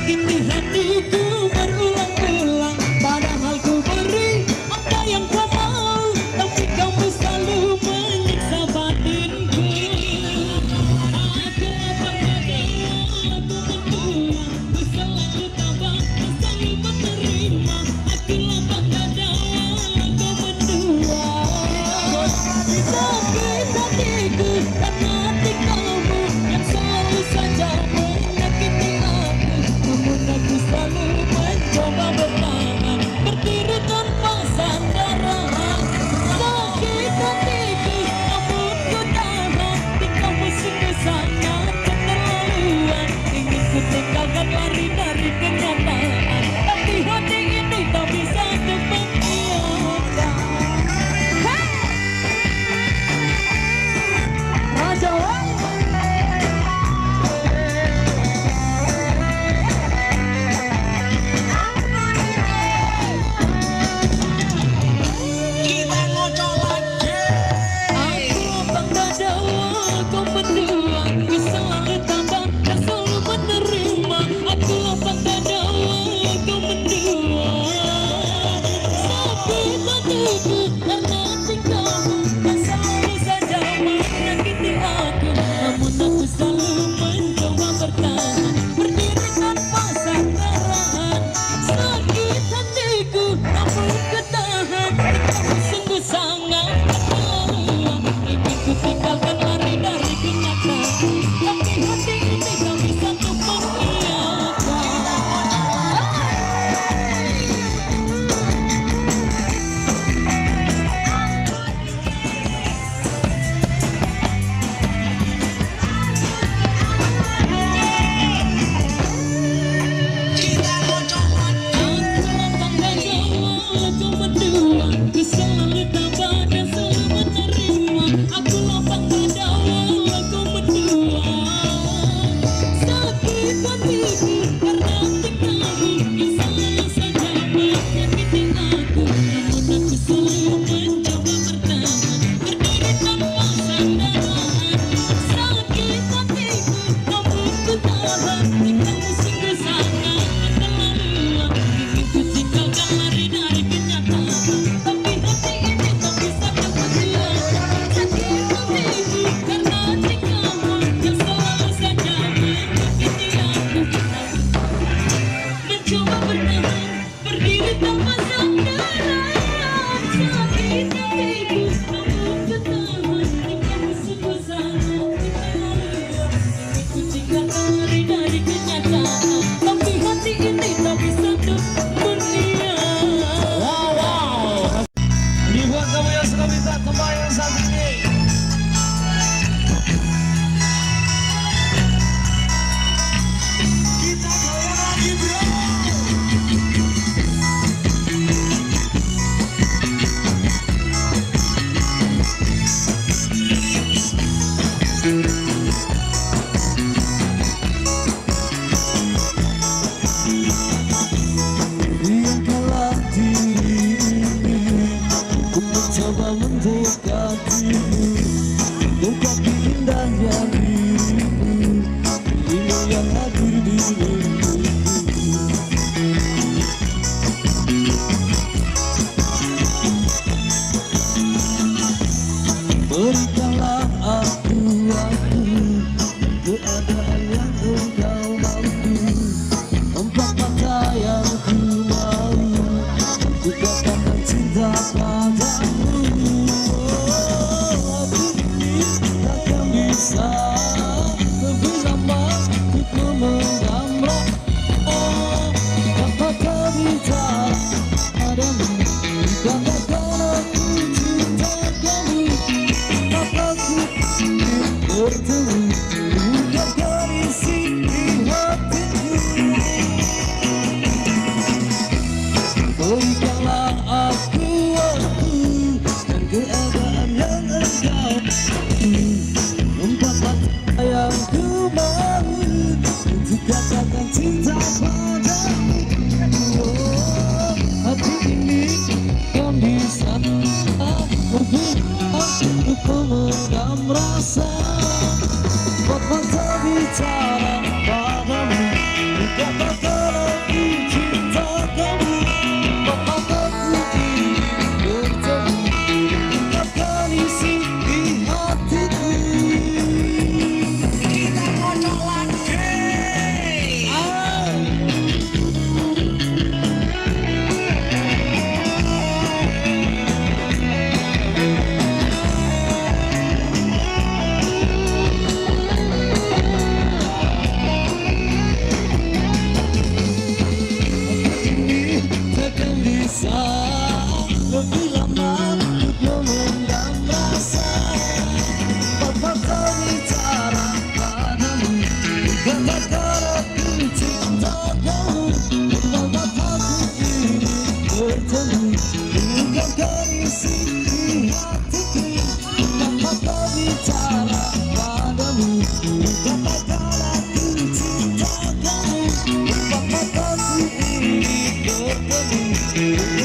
menyakiti hatiku berulang-ulang. Padahal ku beri apa yang kau mau, tapi kamu selalu menyiksa batinku. Aku apa adanya, aku berdua, ku selalu tabah, ku selalu menerima. Aku lapang dada, kau berdua. Sakit hatiku karena hati kamu yang selalu saja menyakiti aku. Namun aku selalu mencoba bertahan, berdiri tanpa sandaran. Sakit hatiku namun ku tahan, di kamu sungguh sangat keterlaluan. Ingin ku tinggalkan lari dari kenyataan, tapi hati ini tak bisa untuk mengiyakan. Raja Kita ngocok lagi. aku lapang dada, kau berdua, ku selalu tabah dan selalu menerima. Aku lapang dada, kau berdua. Sakit hatiku karena hati kamu yang selalu saja menyakiti aku. Namun aku selalu mencoba bertahan, berdiri tanpa sandaran. Sakit hatiku namun ku tahan, kamu sungguh sangat keterlaluan. Ingin ku tinggalkan lari dari kenyataan, tapi hati ini tak bisa untuk mengiyakan. Kita ngocok lagi. Aku lapang dada, kau berdua, ku selalu tabah dan selalu menerima. Aku lapang dada, kau berdua. Sakit hatiku karena hati kamu yang selalu saja menyakiti aku. Namun aku selalu mencoba bertahan, berdiri tanpa sandaran. Sakit hatiku namun ku tahan, di kamu sungguh sangat keterlaluan. Ingin ku tinggalkan lari dari kenyataan, tapi hati ini tak bisa ku perjuangkan. Sakit hatiku karena hati kamu yang selalu saja menyakiti aku. Mencoba bertahan, berdiri tanpa sandaran. Sakit hatiku namun ku tahan, di kamu sungguh sangat keterlaluan. Ingin ku tinggalkan lari dari kenyataan, tapi hati ini tak bisa untuk mengiyakan. Wow. Ini buat kamu yang suka minta tembak yang satu ini. Kita goyang lagi, bro. Biarkanlah diri ini, ku mencoba mendekatimu, ungkapi indahnya dirimu, ini yang hadir di mimpiku. Berikanlah aku waktu, keadaan yang engkau mampu, empat mata yang ku mau, ku katakan cinta padamu. Hati ini takkan bisa lebih lama untuk mendam rasa. Katakan bicara padamu, katakan aku cinta kamu. Aku bertemu, ungkapkan isi hatiku. Berikanlah aku waktu dan keadaan yang engkau empat mata yang ku mau, untuk katakan cinta padamu. Oh, hati ini kan bisa untuk memendam rasa. Buat mata bicara padamu, katakan kamu